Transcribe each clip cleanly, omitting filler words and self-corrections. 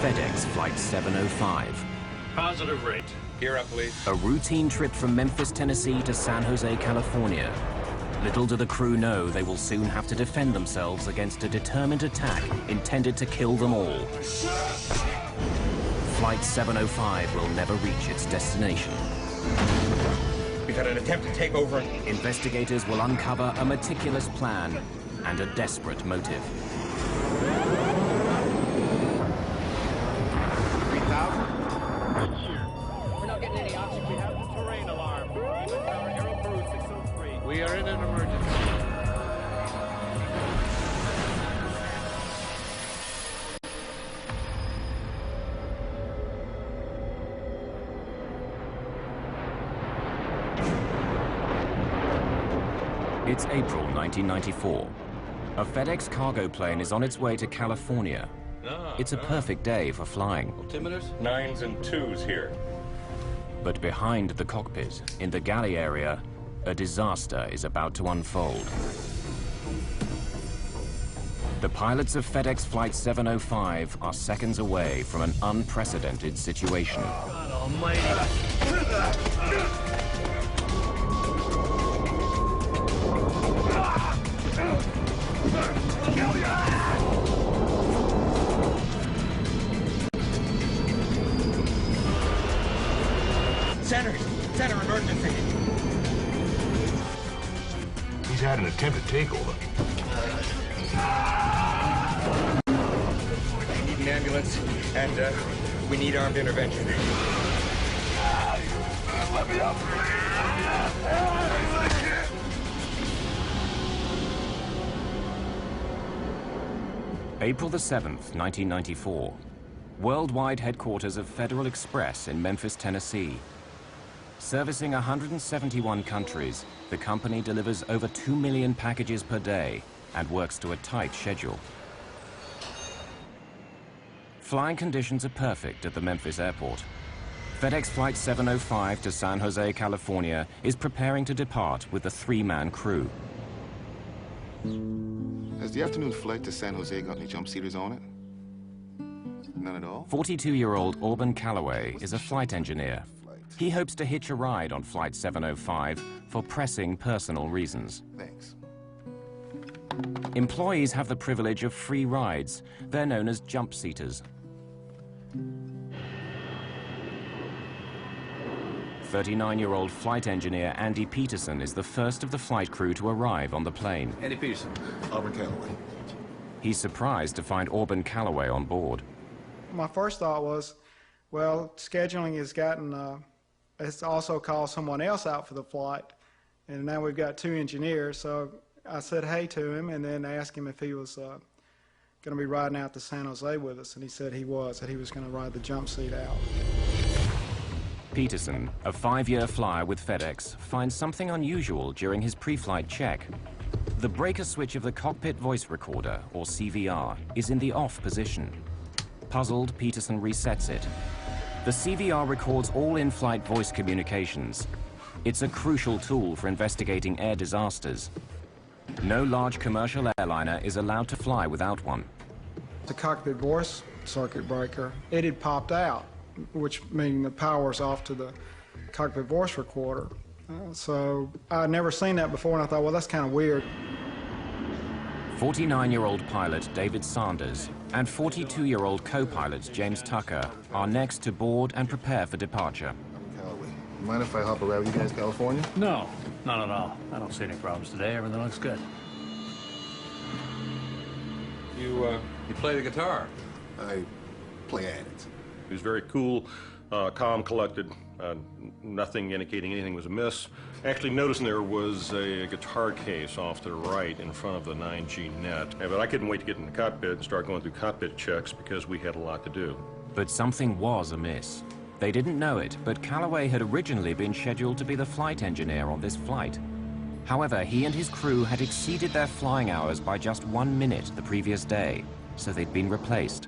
FedEx Flight 705. Positive rate. Gear up, please. A routine trip from Memphis, Tennessee to San Jose, California. Little do the crew know they will soon have to defend themselves against a determined attack intended to kill them all. Flight 705 will never reach its destination. We've had an attempt to take over. Investigators will uncover a meticulous plan and a desperate motive. 3,000? We're not getting any oxygen. We have the terrain alarm. Tower Aero Crew 603. We are in an emergency. It's April 1994. A FedEx cargo plane is on its way to California. It's a perfect day for flying. Altimeters? 9s and 2s here. But behind the cockpit, in the galley area, a disaster is about to unfold. The pilots of FedEx Flight 705 are seconds away from an unprecedented situation. God almighty. Center emergency. He's had an attempted takeover. We need an ambulance, and we need armed intervention. Let me up. April the 7th, 1994. Worldwide headquarters of Federal Express in Memphis, Tennessee. Servicing 171 countries, the company delivers over 2 million packages per day and works to a tight schedule. Flying conditions are perfect at the Memphis airport. FedEx Flight 705 to San Jose, California is preparing to depart with a 3-man crew. Has the afternoon flight to San Jose got any jump seaters on it? None at all? 42-year-old Auburn Calloway is a flight engineer. He hopes to hitch a ride on Flight 705 for pressing personal reasons. Thanks. Employees have the privilege of free rides. They're known as jump seaters. 39-year-old flight engineer Andy Peterson is the first of the flight crew to arrive on the plane. Andy Peterson. Auburn Calloway. He's surprised to find Auburn Calloway on board. My first thought was, well, scheduling has gotten, it's also called someone else out for the flight, and now we've got 2 engineers, so I said hey to him and then asked him if he was going to be riding out to San Jose with us, and he said he was, that he was going to ride the jump seat out. Peterson, a 5-year flyer with FedEx, finds something unusual during his pre-flight check. The breaker switch of the cockpit voice recorder, or CVR, is in the off position. Puzzled, Peterson resets it. The CVR records all in-flight voice communications. It's a crucial tool for investigating air disasters. No large commercial airliner is allowed to fly without one. The cockpit voice circuit breaker, it had popped out, which means the power's off to the cockpit voice recorder. So I'd never seen that before, and I thought, well, that's kind of weird. 49-year-old pilot David Sanders and 42-year-old co-pilot James Tucker are next to board and prepare for departure. Calloway. You mind if I hop around with you guys, California? No, not at all. I don't see any problems today. Everything looks good. You play the guitar? I play at it. He was very cool, calm, collected, nothing indicating anything was amiss. Actually noticing there was a guitar case off to the right in front of the 9G net. But I couldn't wait to get in the cockpit and start going through cockpit checks because we had a lot to do. But something was amiss. They didn't know it, but Calloway had originally been scheduled to be the flight engineer on this flight. However, he and his crew had exceeded their flying hours by just 1 minute the previous day, so they'd been replaced.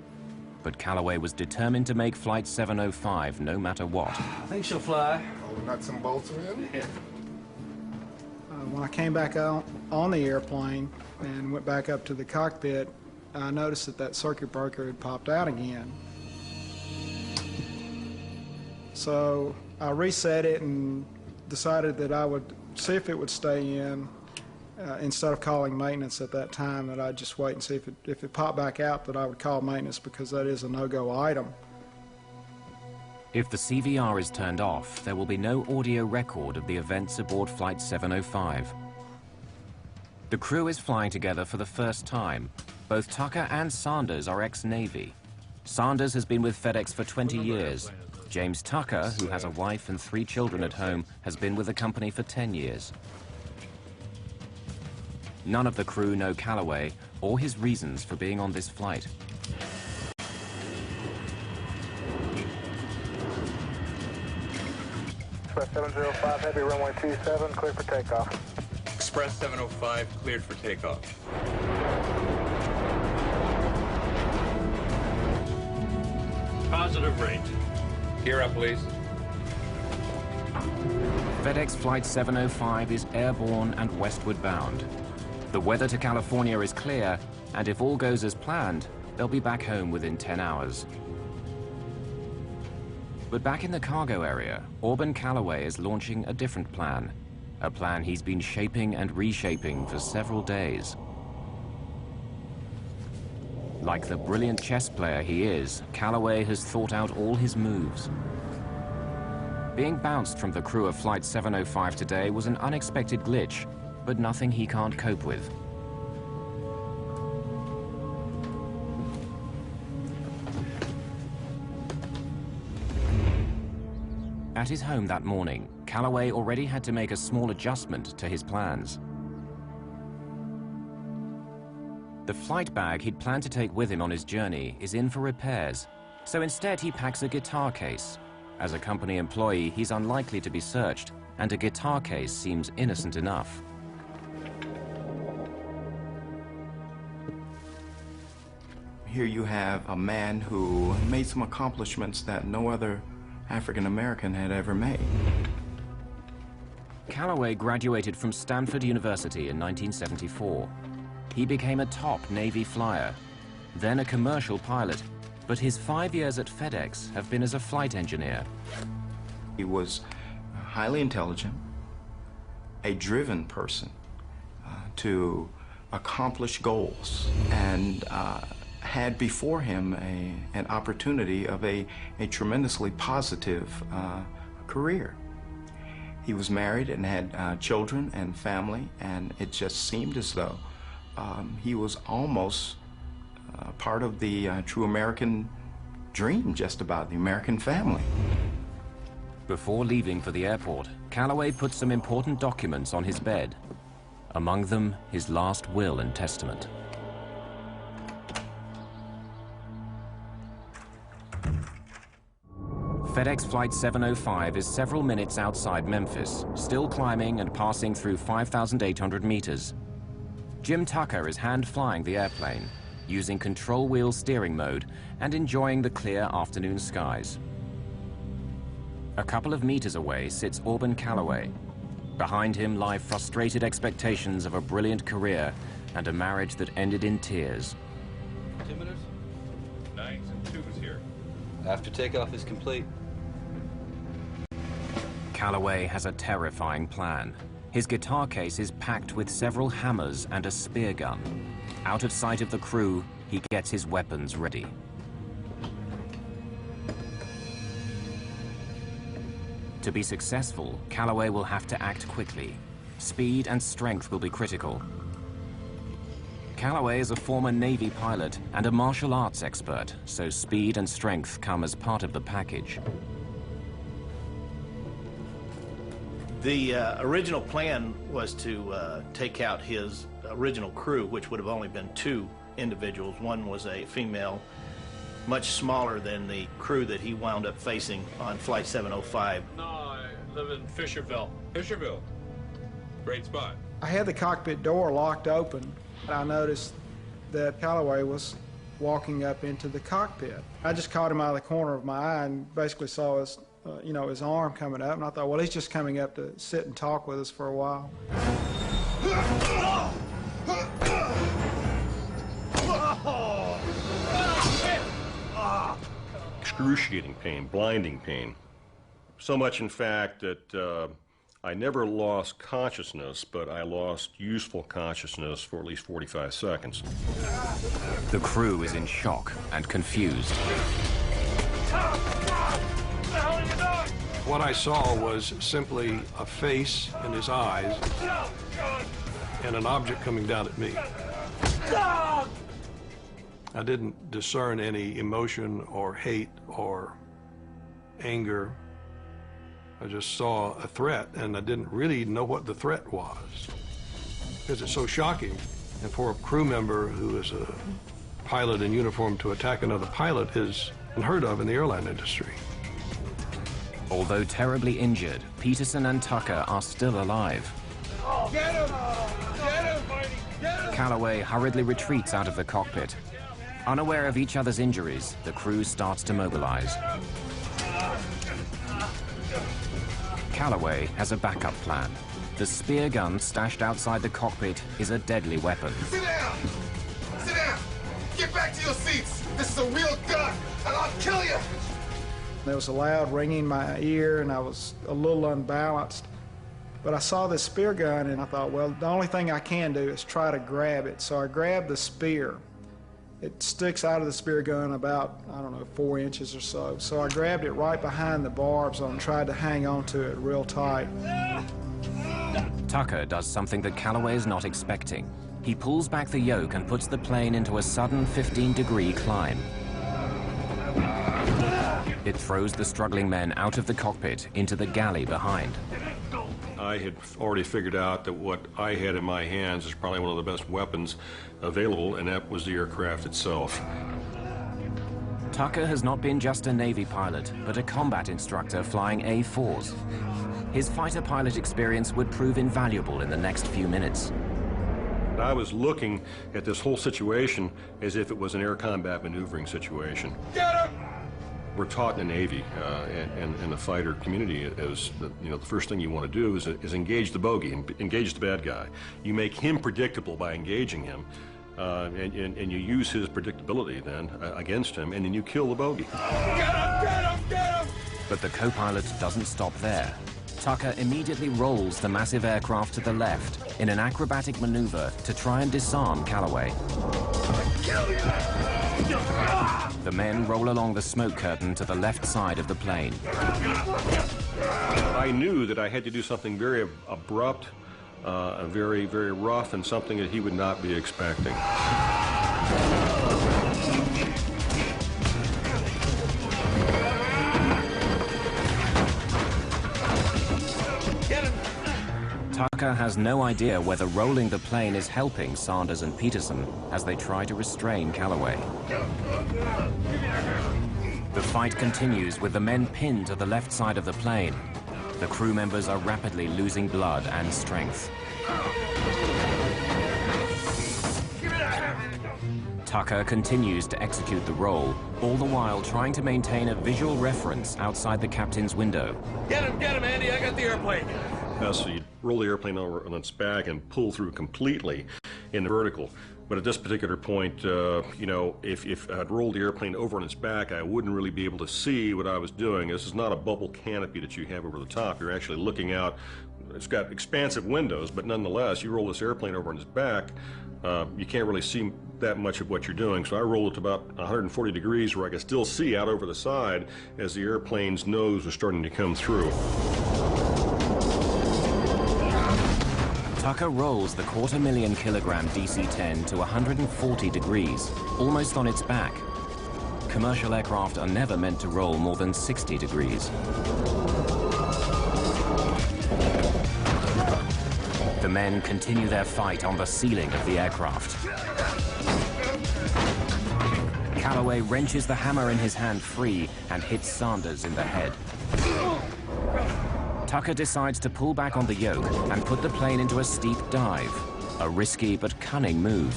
But Calloway was determined to make Flight 705 no matter what. I think she'll fly. All the nuts and bolts are in? Yeah. When I came back out on the airplane and went back up to the cockpit, I noticed that that circuit breaker had popped out again. So I reset it and decided that I would see if it would stay in. Instead of calling maintenance at that time, that I'd just wait and see if it popped back out, that I would call maintenance, because that is a no-go item. If the CVR is turned off, there will be no audio record of the events aboard Flight 705. The crew is flying together for the first time. Both Tucker and Sanders are ex-Navy. Sanders has been with FedEx for 20 years. James Tucker, who has a wife and 3 children at home, has been with the company for 10 years. None of the crew know Callaway or his reasons for being on this flight. Express 705, heavy runway 27, clear for takeoff. Express 705 cleared for takeoff. Positive rate. Gear up, please. FedEx Flight 705 is airborne and westward bound. The weather to California is clear, and if all goes as planned, they'll be back home within 10 hours. But back in the cargo area, Auburn Callaway is launching a different plan. A plan he's been shaping and reshaping for several days. Like the brilliant chess player he is, Callaway has thought out all his moves. Being bounced from the crew of Flight 705 today was an unexpected glitch, but nothing he can't cope with. At his home that morning, Callaway already had to make a small adjustment to his plans. The flight bag he'd planned to take with him on his journey is in for repairs, so instead he packs a guitar case. As a company employee, he's unlikely to be searched, and a guitar case seems innocent enough. Here you have a man who made some accomplishments that no other African American had ever made. Callaway graduated from Stanford University in 1974. He became a top Navy flyer, then a commercial pilot, but his 5 years at FedEx have been as a flight engineer. He was highly intelligent, a driven person to accomplish goals, and had before him an opportunity of a tremendously positive career. He was married and had children and family, and it just seemed as though he was almost part of the true American dream, just about the American family. Before leaving for the airport, Callaway put some important documents on his bed. Among them, his last will and testament. FedEx Flight 705 is several minutes outside Memphis, still climbing and passing through 5,800 meters. Jim Tucker is hand-flying the airplane, using control wheel steering mode and enjoying the clear afternoon skies. A couple of meters away sits Auburn Callaway. Behind him lie frustrated expectations of a brilliant career and a marriage that ended in tears. 10 minutes? 9s and 2s here. After takeoff is complete. Callaway has a terrifying plan. His guitar case is packed with several hammers and a spear gun. Out of sight of the crew, he gets his weapons ready. To be successful, Callaway will have to act quickly. Speed and strength will be critical. Callaway is a former Navy pilot and a martial arts expert, so speed and strength come as part of the package. The original plan was to take out his original crew, which would have only been 2 individuals. One was a female, much smaller than the crew that he wound up facing on Flight 705. No, I live in Fisherville. Fisherville. Great spot. I had the cockpit door locked open. I noticed that Callaway was walking up into the cockpit. I just caught him out of the corner of my eye and basically saw his, his arm coming up, and I thought, well, he's just coming up to sit and talk with us for a while. Excruciating pain, blinding pain. So much, in fact, that I never lost consciousness, but I lost useful consciousness for at least 45 seconds. The crew is in shock and confused. What I saw was simply a face and his eyes and an object coming down at me. I didn't discern any emotion or hate or anger. I just saw a threat, and I didn't really know what the threat was, because it's so shocking. And for a crew member who is a pilot in uniform to attack another pilot is unheard of in the airline industry. Although terribly injured, Peterson and Tucker are still alive. Get him! Get him! Get him! Calloway hurriedly retreats out of the cockpit. Unaware of each other's injuries, the crew starts to mobilize. Calloway has a backup plan. The spear gun stashed outside the cockpit is a deadly weapon. Sit down! Sit down! Get back to your seats! This is a real gun, and I'll kill you! There was a loud ringing in my ear, and I was a little unbalanced. But I saw this spear gun, and I thought, well, the only thing I can do is try to grab it. So I grabbed the spear. It sticks out of the spear gun about, I don't know, 4 inches or so. So I grabbed it right behind the barbs and tried to hang on to it real tight. Tucker does something that Calloway is not expecting. He pulls back the yoke and puts the plane into a sudden 15-degree climb. It throws the struggling men out of the cockpit into the galley behind. I had already figured out that what I had in my hands is probably one of the best weapons available, and that was the aircraft itself. Tucker has not been just a Navy pilot, but a combat instructor flying A4s. His fighter pilot experience would prove invaluable in the next few minutes. I was looking at this whole situation as if it was an air combat maneuvering situation. Get him! We're taught in the Navy and the fighter community is that, you know, the first thing you want to do is engage the bogey, engage the bad guy. You make him predictable by engaging him, and you use his predictability then against him, and then you kill the bogey. Get him! Get him! Get him! But the co-pilot doesn't stop there. Tucker immediately rolls the massive aircraft to the left in an acrobatic maneuver to try and disarm Calloway. The men roll along the smoke curtain to the left side of the plane. I knew that I had to do something very abrupt, very, very rough, and something that he would not be expecting. Tucker has no idea whether rolling the plane is helping Sanders and Peterson as they try to restrain Calloway. The fight continues with the men pinned to the left side of the plane. The crew members are rapidly losing blood and strength. Tucker continues to execute the roll, all the while trying to maintain a visual reference outside the captain's window. Get him, Andy, I got the airplane. So you roll the airplane over on its back and pull through completely in the vertical. But at this particular point, you know, if I'd rolled the airplane over on its back, I wouldn't really be able to see what I was doing. This is not a bubble canopy that you have over the top. You're actually looking out. It's got expansive windows, but nonetheless, you roll this airplane over on its back, you can't really see that much of what you're doing. So I rolled it to about 140 degrees where I could still see out over the side as the airplane's nose was starting to come through. Tucker rolls the 250,000 kilogram DC-10 to 140 degrees, almost on its back. Commercial aircraft are never meant to roll more than 60 degrees. The men continue their fight on the ceiling of the aircraft. Calloway wrenches the hammer in his hand free and hits Sanders in the head. Tucker decides to pull back on the yoke and put the plane into a steep dive, a risky but cunning move.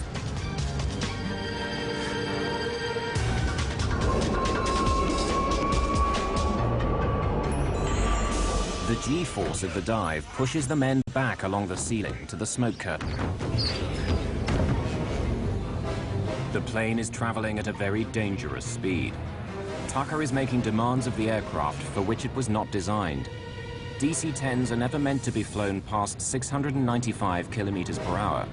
The G-force of the dive pushes the men back along the ceiling to the smoke curtain. The plane is traveling at a very dangerous speed. Tucker is making demands of the aircraft for which it was not designed. DC-10s are never meant to be flown past 695 kilometers per hour.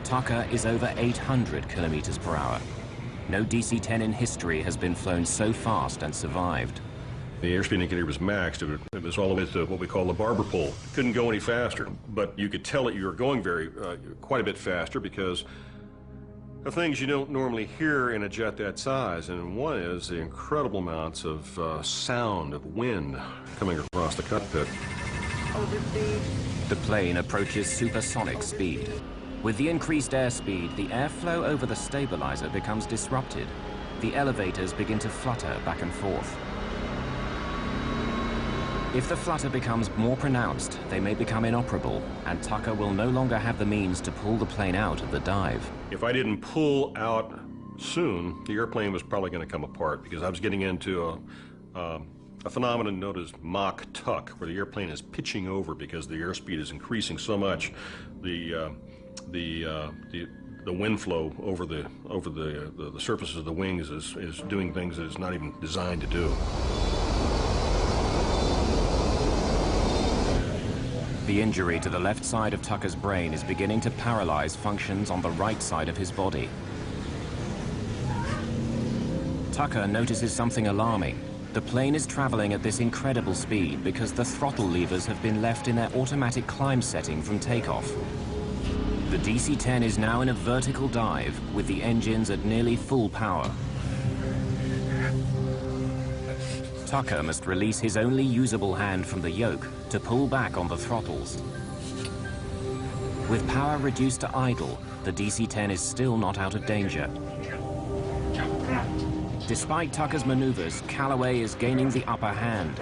Tucker is over 800 kilometers per hour. No DC-10 in history has been flown so fast and survived. The airspeed indicator was maxed. It was all the way to what we call the barber pole. It couldn't go any faster, but you could tell that you were going quite a bit faster because of things you don't normally hear in a jet that size, and one is the incredible amounts of sound of wind coming across the cockpit. The plane approaches supersonic speed. With the increased airspeed, the airflow over the stabilizer becomes disrupted. The elevators begin to flutter back and forth. If the flutter becomes more pronounced, they may become inoperable, and Tucker will no longer have the means to pull the plane out of the dive. If I didn't pull out soon, the airplane was probably going to come apart because I was getting into a phenomenon known as Mach tuck, where the airplane is pitching over because the airspeed is increasing so much. The wind flow over the surfaces of the wings is doing things that it's not even designed to do. The injury to the left side of Tucker's brain is beginning to paralyze functions on the right side of his body. Tucker notices something alarming. The plane is traveling at this incredible speed because the throttle levers have been left in their automatic climb setting from takeoff. The DC-10 is now in a vertical dive with the engines at nearly full power. Tucker must release his only usable hand from the yoke to pull back on the throttles. With power reduced to idle, the DC-10 is still not out of danger. Despite Tucker's maneuvers, Callaway is gaining the upper hand.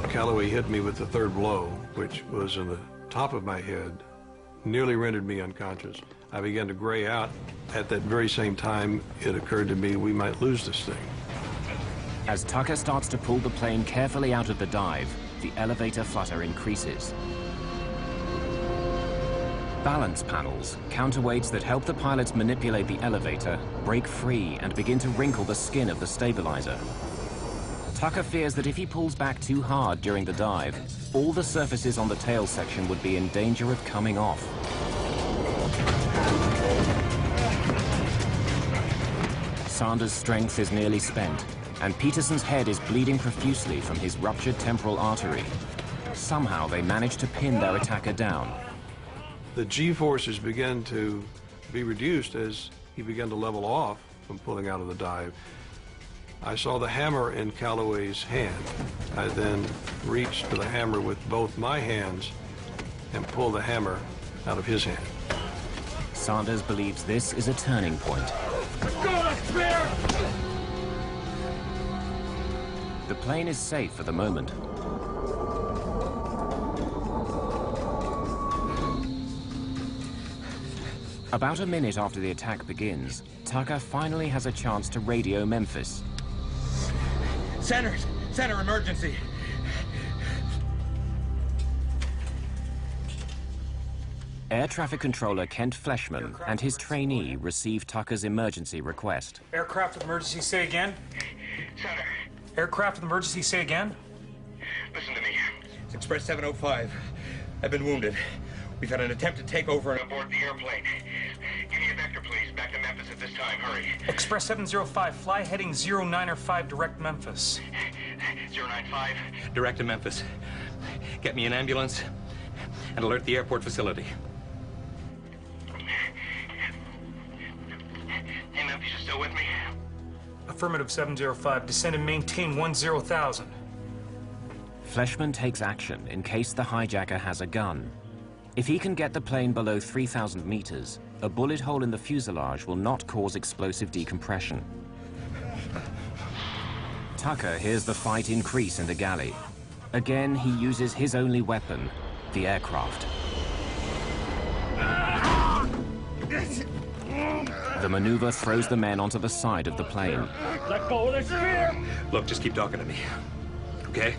Callaway hit me with the third blow, which was in the top of my head, nearly rendered me unconscious. I began to gray out. At that very same time, it occurred to me we might lose this thing. As Tucker starts to pull the plane carefully out of the dive, the elevator flutter increases. Balance panels, counterweights that help the pilots manipulate the elevator, break free and begin to wrinkle the skin of the stabilizer. Tucker fears that if he pulls back too hard during the dive, all the surfaces on the tail section would be in danger of coming off. Sanders' strength is nearly spent, and Peterson's head is bleeding profusely from his ruptured temporal artery. Somehow they manage to pin their attacker down. The G-forces began to be reduced as he began to level off from pulling out of the dive. I saw the hammer in Callaway's hand. I then reached for the hammer with both my hands and pulled the hammer out of his hand. Sanders believes this is a turning point. The plane is safe for the moment. About a minute after the attack begins, Tucker finally has a chance to radio Memphis. Center emergency. Air traffic controller Kent Fleshman and his trainee receive Tucker's emergency request. Aircraft with emergency, say again. Center. Aircraft with emergency, say again. Listen to me. It's Express 705. I've been wounded. We've had an attempt to take over and aboard the airplane. Give me a vector, please. Back to Memphis at this time. Hurry. Express 705, fly heading 095, direct Memphis. 095, direct to Memphis. Get me an ambulance and alert the airport facility. Hey, Memphis, you still with me? Affirmative 705, descend and maintain 10,000. Fleshman takes action in case the hijacker has a gun. If he can get the plane below 3,000 meters, a bullet hole in the fuselage will not cause explosive decompression. Tucker hears the fight increase in the galley. Again, he uses his only weapon, the aircraft. The maneuver throws the men onto the side of the plane. Let go of the spear! Look, just keep talking to me. Okay?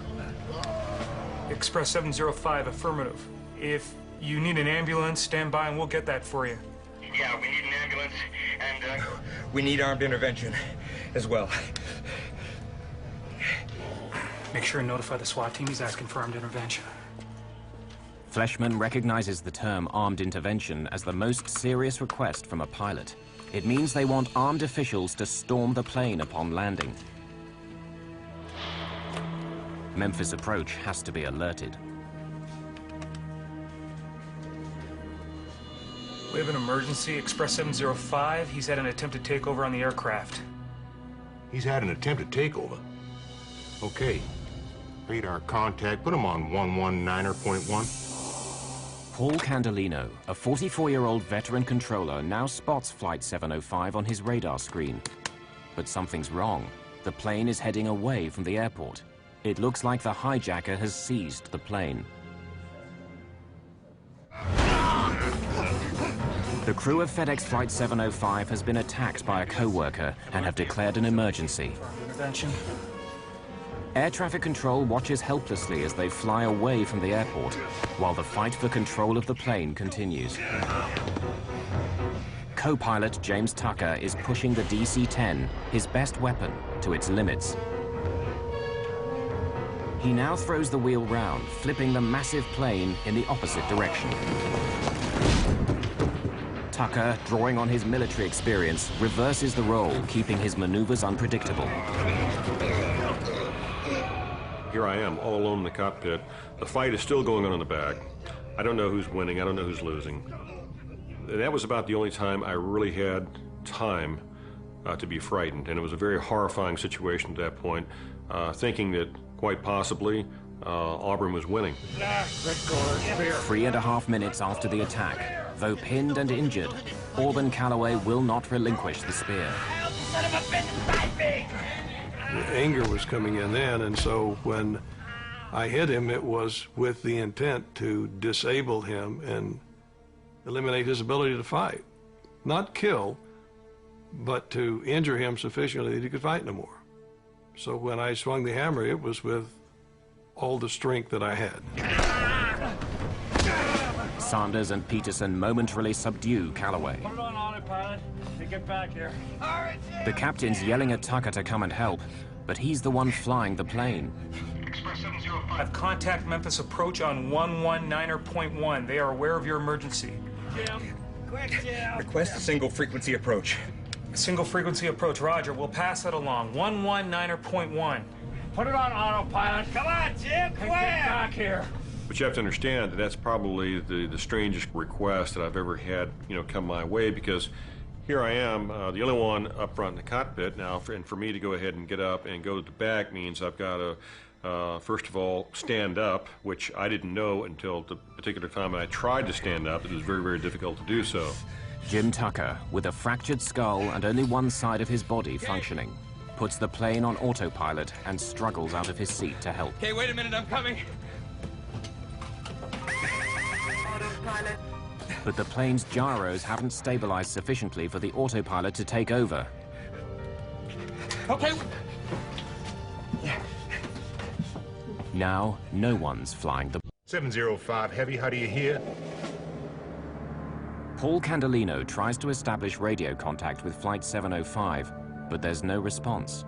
Express 705, affirmative. If you need an ambulance, stand by and we'll get that for you. Yeah, we need an ambulance, and We need armed intervention as well. Make sure and notify the SWAT team he's asking for armed intervention. Fleshman recognizes the term armed intervention as the most serious request from a pilot. It means they want armed officials to storm the plane upon landing. Memphis approach has to be alerted. We have an emergency. Express 705. He's had an attempted takeover on the aircraft. He's had an attempted takeover. Okay. Radar contact. Put him on 119.1. Paul Candelino, a 44-year-old veteran controller, now spots Flight 705 on his radar screen. But something's wrong. The plane is heading away from the airport. It looks like the hijacker has seized the plane. The crew of FedEx Flight 705 has been attacked by a co-worker and have declared an emergency. Intervention. Air traffic control watches helplessly as they fly away from the airport, while the fight for control of the plane continues. Co-pilot James Tucker is pushing the DC-10, his best weapon, to its limits. He now throws the wheel round, flipping the massive plane in the opposite direction. Tucker, drawing on his military experience, reverses the role, keeping his maneuvers unpredictable. Here I am, all alone in the cockpit. The fight is still going on in the back. I don't know who's winning, I don't know who's losing. And that was about the only time I really had time to be frightened. And it was a very horrifying situation at that point, thinking that quite possibly Auburn was winning. 3.5 minutes after the attack, though pinned and injured, Auburn Calloway will not relinquish the spear. The anger was coming in then, and so when I hit him, it was with the intent to disable him and eliminate his ability to fight. Not kill, but to injure him sufficiently that he could fight no more. So when I swung the hammer, it was with all the strength that I had. Sanders and Peterson momentarily subdue Calloway. Put it on autopilot. Get back here. The captain's yelling at Tucker to come and help, but he's the one flying the plane. I've contact Memphis approach on 119.1. They are aware of your emergency. Jim, quick, Jim. Request a single frequency approach. Single frequency approach, Roger. We'll pass that along. 119.1. Put it on autopilot. Come on, Jim, quick. Get back here. But you have to understand that that's probably the strangest request that I've ever had, come my way, because here I am, the only one up front in the cockpit now, and for me to go ahead and get up and go to the back means I've got to, first of all, stand up, which I didn't know until the particular time I tried to stand up. It was very, very difficult to do so. Jim Tucker, with a fractured skull and only one side of his body functioning, puts the plane on autopilot and struggles out of his seat to help. Okay, wait a minute, I'm coming. Autopilot. But the plane's gyros haven't stabilized sufficiently for the autopilot to take over. Okay. Now, no one's flying the... 705 Heavy, how do you hear? Paul Candelino tries to establish radio contact with Flight 705, but there's no response.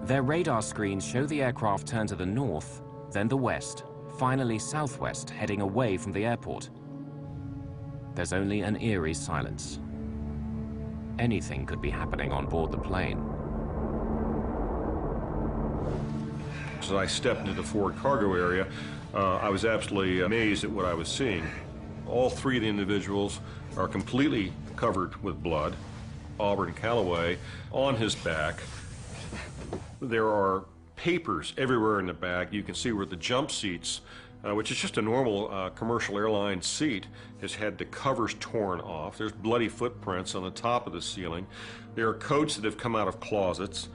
Their radar screens show the aircraft turn to the north, then the west, finally southwest, heading away from the airport. There's only an eerie silence. Anything could be happening on board the plane. As I stepped into the forward cargo area, I was absolutely amazed at what I was seeing. All three of the individuals are completely covered with blood. Auburn Calloway on his back. There are papers everywhere in the back. You can see where the jump seats, which is just a normal commercial airline seat, has had the covers torn off. There's bloody footprints on the top of the ceiling. There are coats that have come out of closets.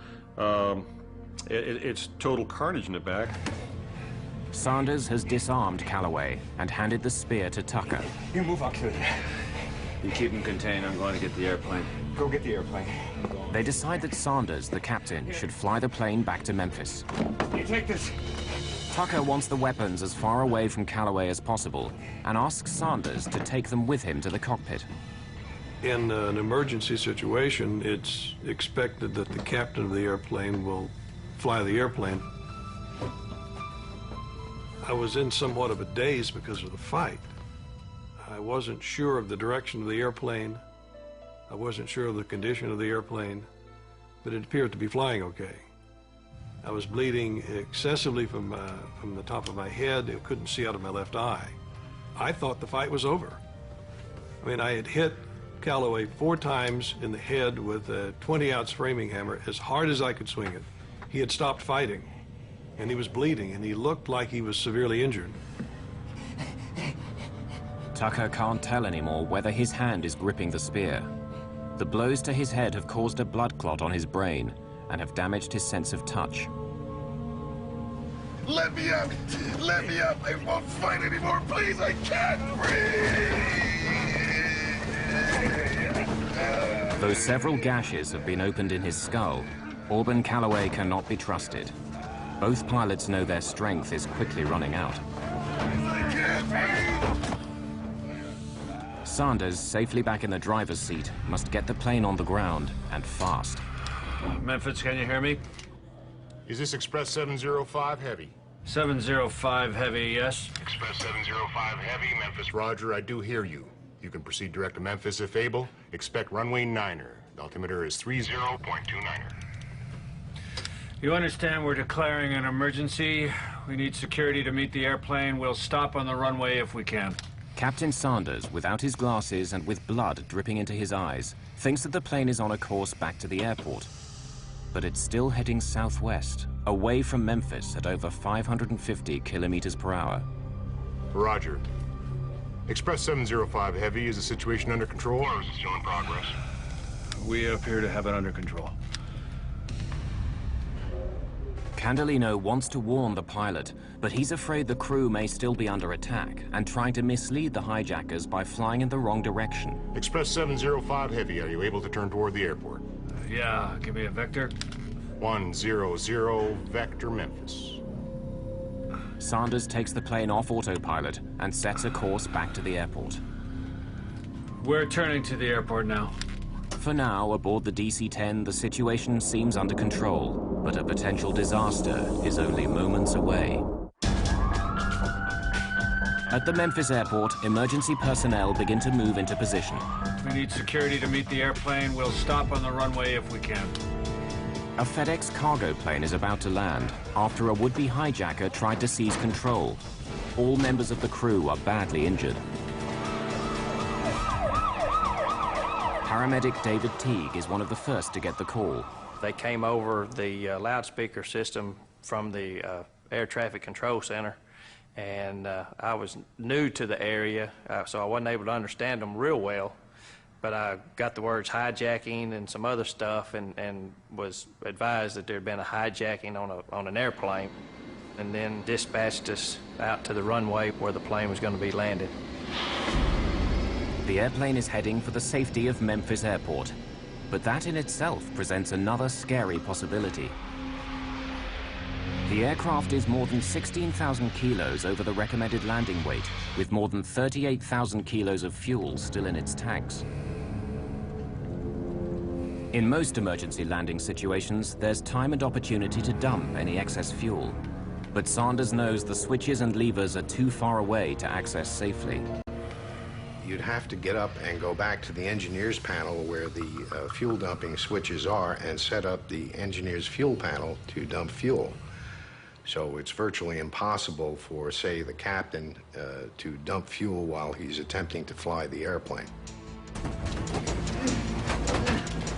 It's total carnage in the back. Sanders has disarmed Calloway and handed the spear to Tucker. You move up to it. You keep him contained. I'm going to get the airplane. Go get the airplane. They decide that Sanders, the captain, should fly the plane back to Memphis. You take this. Tucker wants the weapons as far away from Calloway as possible and asks Sanders to take them with him to the cockpit. In an emergency situation, it's expected that the captain of the airplane will fly the airplane. I was in somewhat of a daze because of the fight. I wasn't sure of the direction of the airplane. I wasn't sure of the condition of the airplane, but it appeared to be flying okay. I was bleeding excessively from the top of my head. I couldn't see out of my left eye. I thought the fight was over. I mean, I had hit Calloway 4 times in the head with a 20-ounce framing hammer as hard as I could swing it. He had stopped fighting, and he was bleeding, and he looked like he was severely injured. Tucker can't tell anymore whether his hand is gripping the spear. The blows to his head have caused a blood clot on his brain and have damaged his sense of touch. Let me up! Let me up! I won't fight anymore, please! I can't breathe! Though several gashes have been opened in his skull, Auburn Calloway cannot be trusted. Both pilots know their strength is quickly running out. I can't breathe! Sanders, safely back in the driver's seat, must get the plane on the ground, and fast. Memphis, can you hear me? Is this Express 705 Heavy? 705 Heavy, yes. Express 705 Heavy, Memphis. Roger, I do hear you. You can proceed direct to Memphis if able. Expect runway 9er. The altimeter is 30.29er. You understand we're declaring an emergency. We need security to meet the airplane. We'll stop on the runway if we can. Captain Sanders, without his glasses and with blood dripping into his eyes, thinks that the plane is on a course back to the airport. But it's still heading southwest, away from Memphis at over 550 kilometers per hour. Roger. Express 705 Heavy, is the situation under control or is it still in progress? We appear to have it under control. Candelino wants to warn the pilot, but he's afraid the crew may still be under attack and trying to mislead the hijackers by flying in the wrong direction. Express 705 Heavy, are you able to turn toward the airport? Yeah, give me a vector. 100 Vector Memphis. Sanders takes the plane off autopilot and sets a course back to the airport. We're turning to the airport now. For now, aboard the DC-10, the situation seems under control, but a potential disaster is only moments away. At the Memphis airport, emergency personnel begin to move into position. We need security to meet the airplane. We'll stop on the runway if we can. A FedEx cargo plane is about to land after a would-be hijacker tried to seize control. All members of the crew are badly injured. Paramedic David Teague is one of the first to get the call. They came over the loudspeaker system from the Air Traffic Control Center, and I was new to the area, so I wasn't able to understand them real well. But I got the words hijacking and some other stuff, and was advised that there had been a hijacking on an airplane, and then dispatched us out to the runway where the plane was going to be landed. The airplane is heading for the safety of Memphis Airport, but that in itself presents another scary possibility. The aircraft is more than 16,000 kilos over the recommended landing weight, with more than 38,000 kilos of fuel still in its tanks. In most emergency landing situations, there's time and opportunity to dump any excess fuel. But Sanders knows the switches and levers are too far away to access safely. You'd have to get up and go back to the engineer's panel where the fuel dumping switches are and set up the engineer's fuel panel to dump fuel. So it's virtually impossible for, say, the captain to dump fuel while he's attempting to fly the airplane.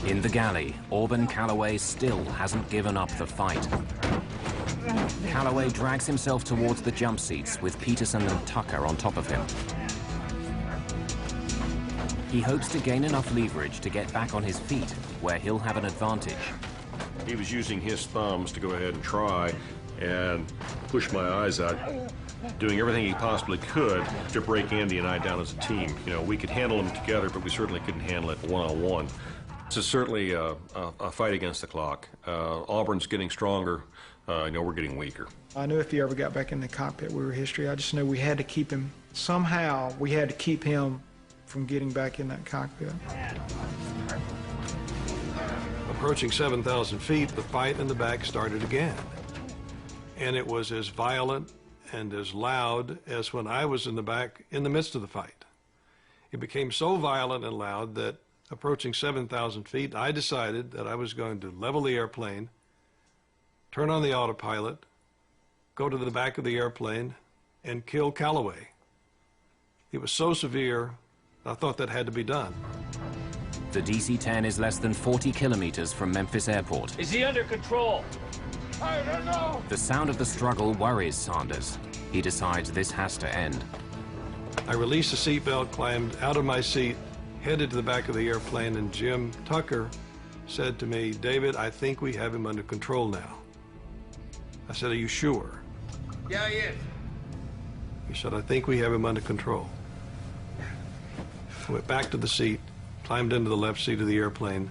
In the galley, Auburn Calloway still hasn't given up the fight. Calloway drags himself towards the jump seats with Peterson and Tucker on top of him. He hopes to gain enough leverage to get back on his feet, where he'll have an advantage. He was using his thumbs to go ahead and try and push my eyes out, doing everything he possibly could to break Andy and I down as a team. You know, we could handle him together, but we certainly couldn't handle it one-on-one. This is certainly a fight against the clock. Auburn's getting stronger. I know we're getting weaker. I knew if he ever got back in the cockpit, we were history. I just knew we had to keep him, somehow, we had to keep him from getting back in that cockpit. Approaching 7,000 feet, the fight in the back started again. And it was as violent and as loud as when I was in the back in the midst of the fight. It became so violent and loud that approaching 7,000 feet, I decided that I was going to level the airplane, turn on the autopilot, go to the back of the airplane, and kill Callaway. It was so severe, I thought that had to be done. The DC-10 is less than 40 kilometers from Memphis Airport. Is he under control? I don't know. The sound of the struggle worries Sanders. He decides this has to end. I released the seatbelt, climbed out of my seat, headed to the back of the airplane, and Jim Tucker said to me, "David, I think we have him under control now." I said, "Are you sure?" Yeah, he is. He said, "I think we have him under control." I went back to the seat, climbed into the left seat of the airplane,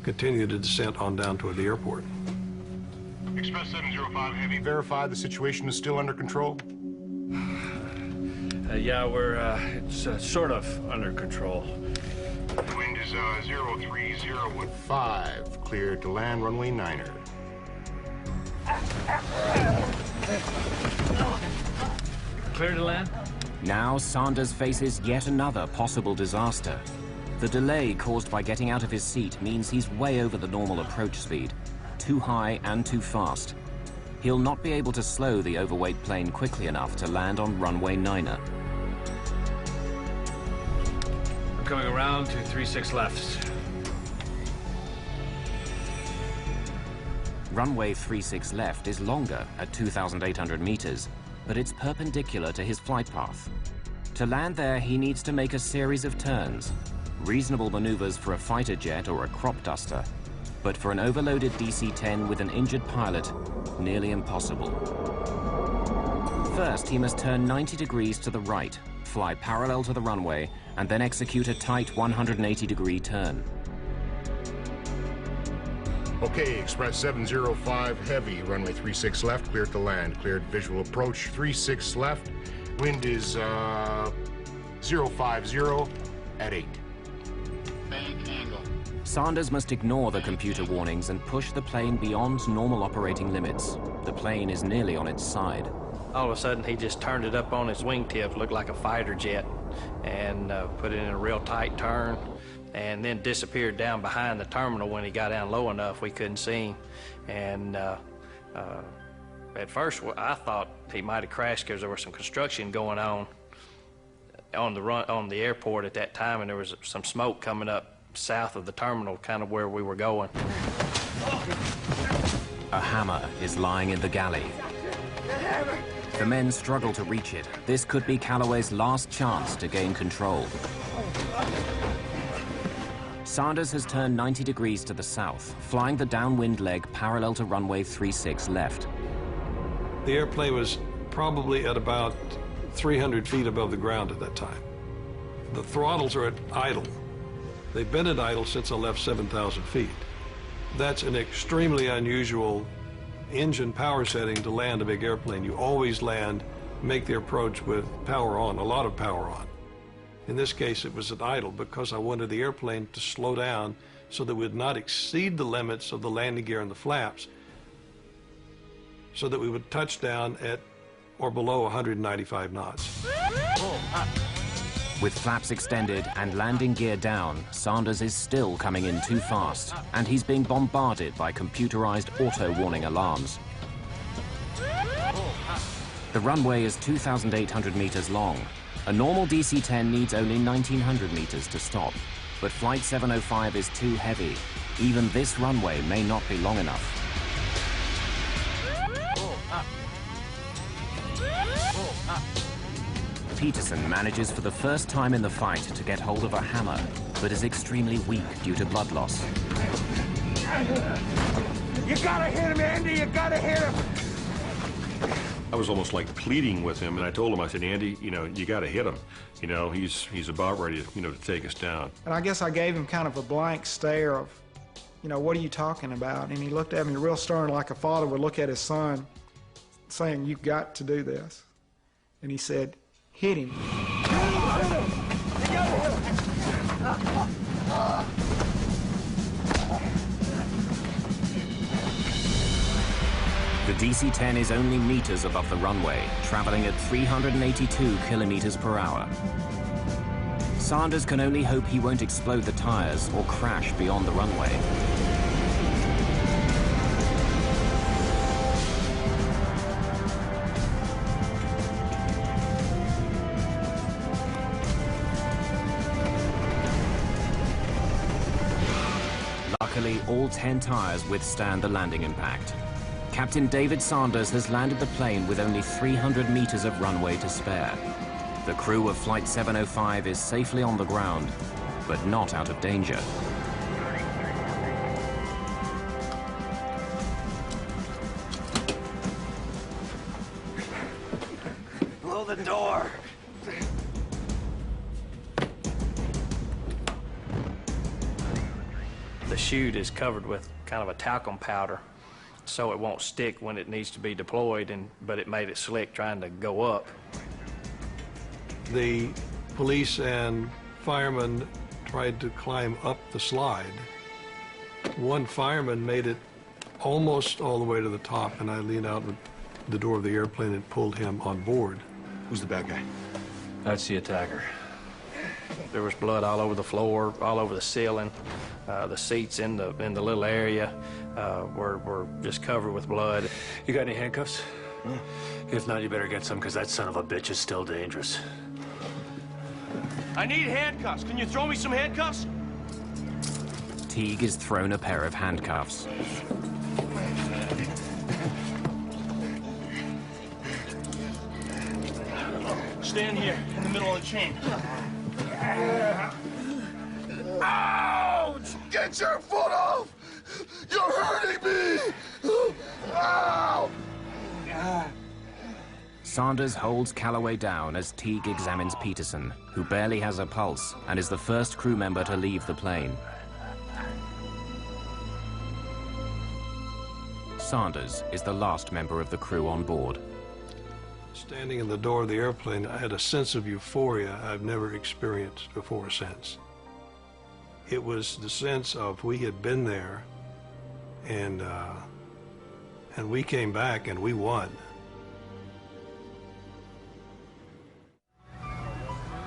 continued the descent on down toward the airport. Express 705 Heavy, verify the situation is still under control? Yeah, it's sort of under control. The wind is 03015, cleared to land runway 9er. Clear to land? Now Sanders faces yet another possible disaster. The delay caused by getting out of his seat means he's way over the normal approach speed, too high and too fast. He'll not be able to slow the overweight plane quickly enough to land on runway 9er. I'm coming around to 36 left. Runway 36 left is longer at 2,800 meters, but it's perpendicular to his flight path. To land there, he needs to make a series of turns, reasonable maneuvers for a fighter jet or a crop duster, but for an overloaded DC-10 with an injured pilot, nearly impossible. First, he must turn 90 degrees to the right, fly parallel to the runway, and then execute a tight 180-degree turn. Okay, Express 705 Heavy, runway 36 left, cleared to land. Cleared visual approach 36 left. Wind is 050 at 8. Bank angle. Sanders must ignore the computer warnings and push the plane beyond normal operating limits. The plane is nearly on its side. All of a sudden, he just turned it up on his wingtip, looked like a fighter jet, and put it in a real tight turn, and then disappeared down behind the terminal. When he got down low enough, we couldn't see him. And at first, I thought he might have crashed because there was some construction going on the airport at that time, and there was some smoke coming up south of the terminal, kind of where we were going. A hammer is lying in the galley. The men struggle to reach it. This could be Callaway's last chance to gain control. Sanders has turned 90 degrees to the south, flying the downwind leg parallel to runway 36 left. The airplane was probably at about 300 feet above the ground at that time. The throttles are at idle. They've been at idle since I left 7,000 feet. That's an extremely unusual engine power setting to land a big airplane. You always land, make the approach with power on, a lot of power on. In this case, it was at idle because I wanted the airplane to slow down so that we would not exceed the limits of the landing gear and the flaps, so that we would touch down at or below 195 knots. With flaps extended and landing gear down, Sanders is still coming in too fast, and he's being bombarded by computerized auto-warning alarms. The runway is 2,800 meters long. A normal DC-10 needs only 1,900 meters to stop, but Flight 705 is too heavy. Even this runway may not be long enough. Peterson manages for the first time in the fight to get hold of a hammer, but is extremely weak due to blood loss. You gotta hit him, Andy! You gotta hit him! I was almost like pleading with him, and I told him, I said, Andy, you know, you got to hit him. You know, he's about ready to, to take us down. And I guess I gave him kind of a blank stare of, what are you talking about? And he looked at me real stern, like a father would look at his son, saying, you've got to do this. And he said, hit him. You gotta The DC-10 is only meters above the runway, traveling at 382 kilometers per hour. Sanders can only hope he won't explode the tires or crash beyond the runway. Luckily, all 10 tires withstand the landing impact. Captain David Sanders has landed the plane with only 300 meters of runway to spare. The crew of Flight 705 is safely on the ground, but not out of danger. Blow the door. The chute is covered with kind of a talcum powder, so it won't stick when it needs to be deployed, but it made it slick trying to go up. The police and firemen tried to climb up the slide. One fireman made it almost all the way to the top, and I leaned out the door of the airplane and pulled him on board. Who's the bad guy? That's the attacker. There was blood all over the floor, all over the ceiling. The seats in the little area were just covered with blood. You got any handcuffs? If not, you better get some, because that son of a bitch is still dangerous. I need handcuffs. Can you throw me some handcuffs? Teague is thrown a pair of handcuffs. Stand here, in the middle of the chain. Ouch! Get your foot off! You're hurting me! Ow! Sanders holds Calloway down as Teague examines Peterson, who barely has a pulse and is the first crew member to leave the plane. Sanders is the last member of the crew on board. Standing in the door of the airplane, I had a sense of euphoria I've never experienced before or since. It was the sense of we had been there, and we came back and we won.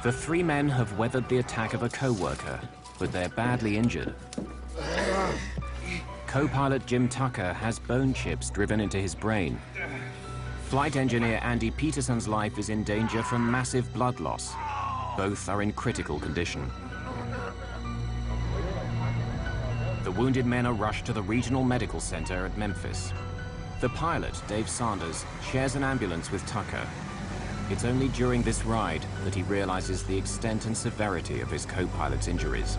The three men have weathered the attack of a co-worker, but they're badly injured. Co-pilot Jim Tucker has bone chips driven into his brain. Flight engineer Andy Peterson's life is in danger from massive blood loss. Both are in critical condition. The wounded men are rushed to the regional medical center at Memphis. The pilot, Dave Sanders, shares an ambulance with Tucker. It's only during this ride that he realizes the extent and severity of his co-pilot's injuries.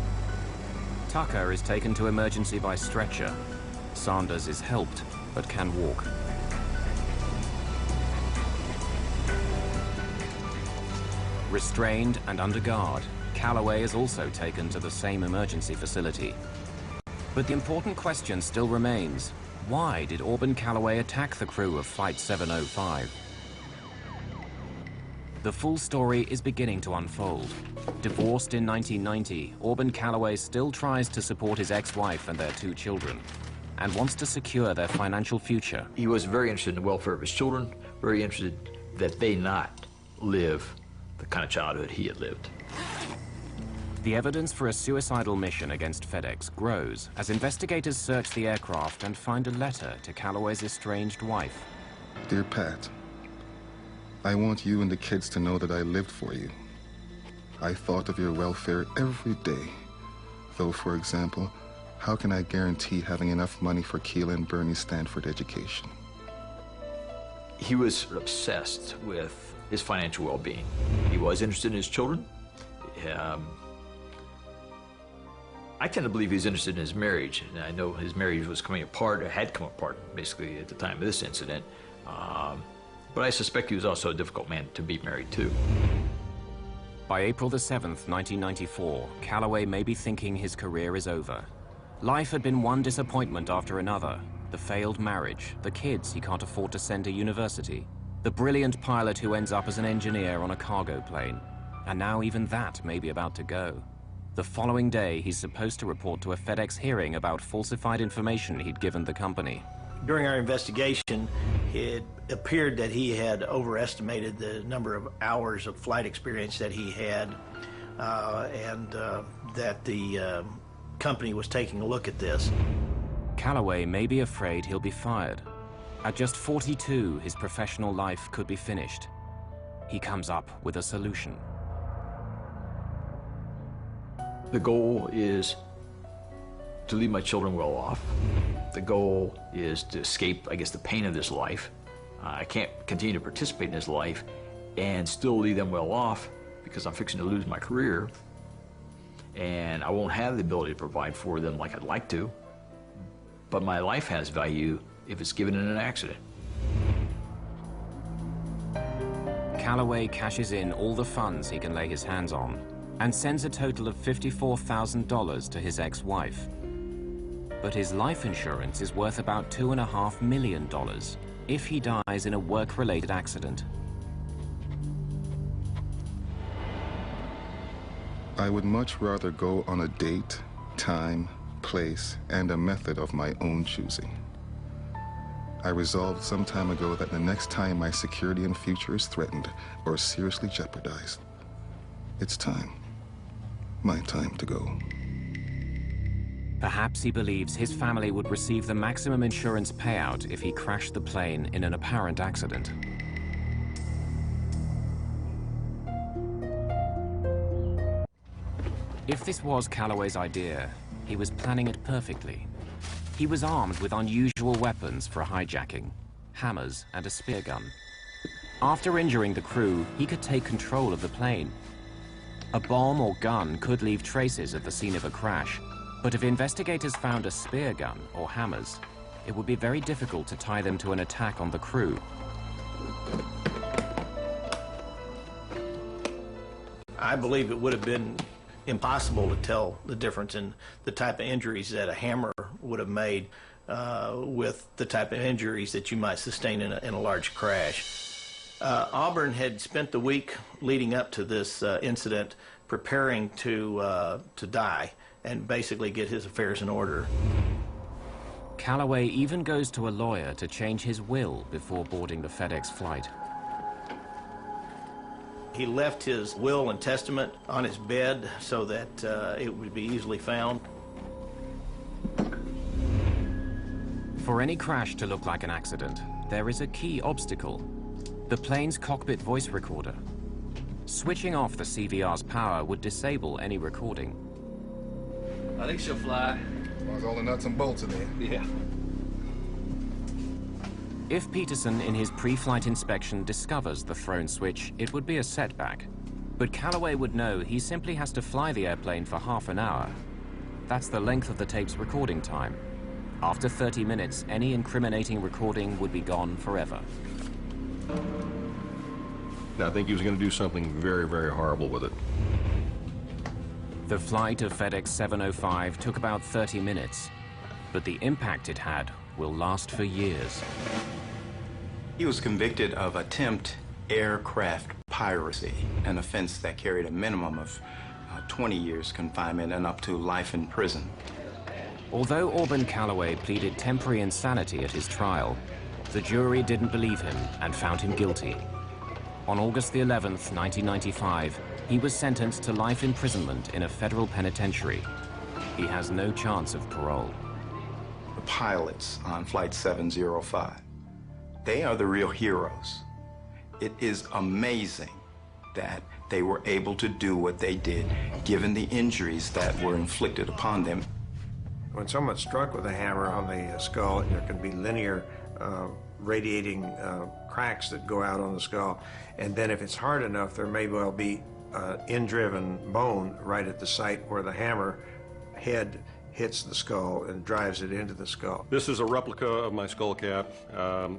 Tucker is taken to emergency by stretcher. Sanders is helped, but can walk. Restrained and under guard, Calloway is also taken to the same emergency facility. But the important question still remains. Why did Auburn Calloway attack the crew of Flight 705? The full story is beginning to unfold. Divorced in 1990, Auburn Calloway still tries to support his ex-wife and their two children, and wants to secure their financial future. He was very interested in the welfare of his children, very interested that they not live the kind of childhood he had lived. The evidence for a suicidal mission against FedEx grows as investigators search the aircraft and find a letter to Calloway's estranged wife. Dear Pat, I want you and the kids to know that I lived for you. I thought of your welfare every day. Though, for example, how can I guarantee having enough money for Keela and Bernie's Stanford education? He was obsessed with his financial well-being. He was interested in his children. I tend to believe he's interested in his marriage. And I know his marriage was coming apart, or had come apart, basically, at the time of this incident. But I suspect he was also a difficult man to be married to. By April the 7th, 1994, Calloway may be thinking his career is over. Life had been one disappointment after another. The failed marriage, the kids he can't afford to send to university, the brilliant pilot who ends up as an engineer on a cargo plane, And now even that may be about to go. The following day, he's supposed to report to a FedEx hearing about falsified information he'd given the company. During our investigation, it appeared that he had overestimated the number of hours of flight experience that he had, and that the company was taking a look at this. Calloway may be afraid he'll be fired. At just 42, his professional life could be finished. He comes up with a solution. The goal is to leave my children well off. The goal is to escape, I guess, the pain of this life. I can't continue to participate in this life and still leave them well off because I'm fixing to lose my career. And I won't have the ability to provide for them like I'd like to. But my life has value if it's given in an accident. Calloway cashes in all the funds he can lay his hands on and sends a total of $54,000 to his ex-wife. But his life insurance is worth about $2.5 million if he dies in a work-related accident. I would much rather go on a date, time, place, and a method of my own choosing. I resolved some time ago that the next time my security and future is threatened or seriously jeopardized, it's time. My time to go. Perhaps he believes his family would receive the maximum insurance payout if he crashed the plane in an apparent accident. If this was Calloway's idea, he was planning it perfectly. He was armed with unusual weapons for hijacking, hammers and a spear gun. After injuring the crew, he could take control of the plane. A bomb or gun could leave traces at the scene of a crash, but if investigators found a spear gun or hammers, it would be very difficult to tie them to an attack on the crew. I believe it would have been impossible to tell the difference in the type of injuries that a hammer would have made with the type of injuries that you might sustain in a large crash. Auburn had spent the week leading up to this incident preparing to die and basically get his affairs in order. Calloway even goes to a lawyer to change his will before boarding the FedEx flight. He left his will and testament on his bed so that it would be easily found. For any crash to look like an accident, there is a key obstacle: the plane's cockpit voice recorder. Switching off the CVR's power would disable any recording. I think she'll fly. As long as all the nuts and bolts are there. Yeah. If Peterson in his pre-flight inspection discovers the thrown switch, it would be a setback. But Calloway would know he simply has to fly the airplane for half an hour. That's the length of the tape's recording time. After 30 minutes, any incriminating recording would be gone forever. I think he was going to do something very, very horrible with it. The flight of FedEx 705 took about 30 minutes, but the impact it had will last for years. He was convicted of attempt aircraft piracy, an offense that carried a minimum of 20 years confinement and up to life in prison. Although Auburn Calloway pleaded temporary insanity at his trial, the jury didn't believe him and found him guilty. On August the 11th, 1995, he was sentenced to life imprisonment in a federal penitentiary. He has no chance of parole. The pilots on Flight 705, they are the real heroes. It is amazing that they were able to do what they did, given the injuries that were inflicted upon them. When someone's struck with a hammer on the skull, there can be linear radiating cracks that go out on the skull. And then if it's hard enough, there may well be in-driven bone right at the site where the hammer head hits the skull and drives it into the skull. This is a replica of my skull cap.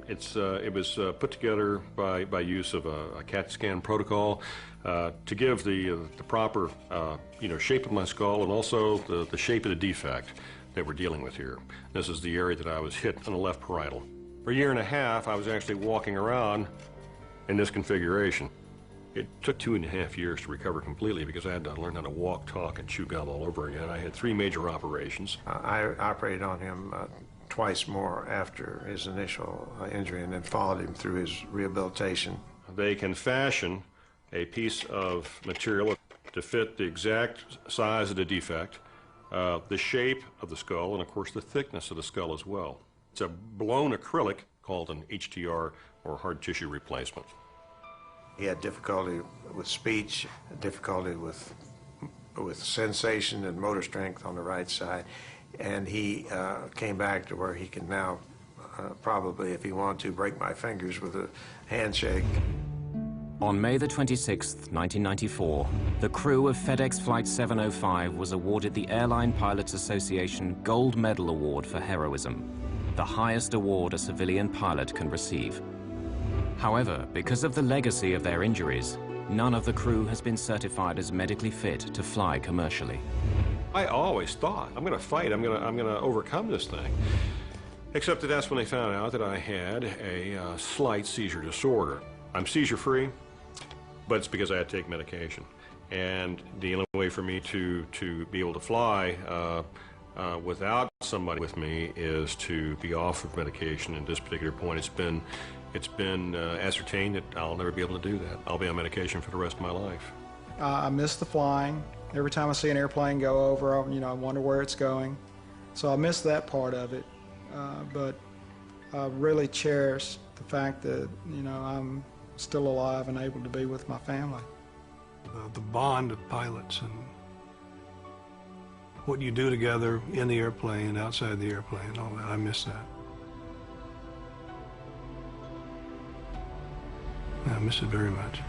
It was put together by use of a CAT scan protocol to give the proper shape of my skull and also the shape of the defect that we're dealing with here. This is the area that I was hit on the left parietal. For a year and a half, I was actually walking around in this configuration. It took 2.5 years to recover completely because I had to learn how to walk, talk, and chew gum all over again. I had 3 major operations. I operated on him twice more after his initial injury and then followed him through his rehabilitation. They can fashion a piece of material to fit the exact size of the defect, the shape of the skull, and of course the thickness of the skull as well. It's a blown acrylic called an HTR, or hard tissue replacement. He had difficulty with speech, difficulty with sensation and motor strength on the right side, and he came back to where he can now probably, if he wanted to, break my fingers with a handshake. On May the 26th, 1994, the crew of FedEx Flight 705 was awarded the Airline Pilots Association Gold Medal Award for heroism, the highest award a civilian pilot can receive. However, because of the legacy of their injuries, none of the crew has been certified as medically fit to fly commercially. I always thought, I'm going to fight, I'm going to overcome this thing. Except that that's when they found out that I had a slight seizure disorder. I'm seizure-free, but it's because I had to take medication. And the only way for me to be able to fly without somebody with me is to be off of medication. At this particular point, it's been ascertained that I'll never be able to do that. I'll be on medication for the rest of my life. I miss the flying. Every time I see an airplane go over, I wonder where it's going. So I miss that part of it. But I really cherish the fact that, I'm still alive and able to be with my family. The bond of pilots and what you do together in the airplane, outside the airplane, all that, I miss that. I miss it very much.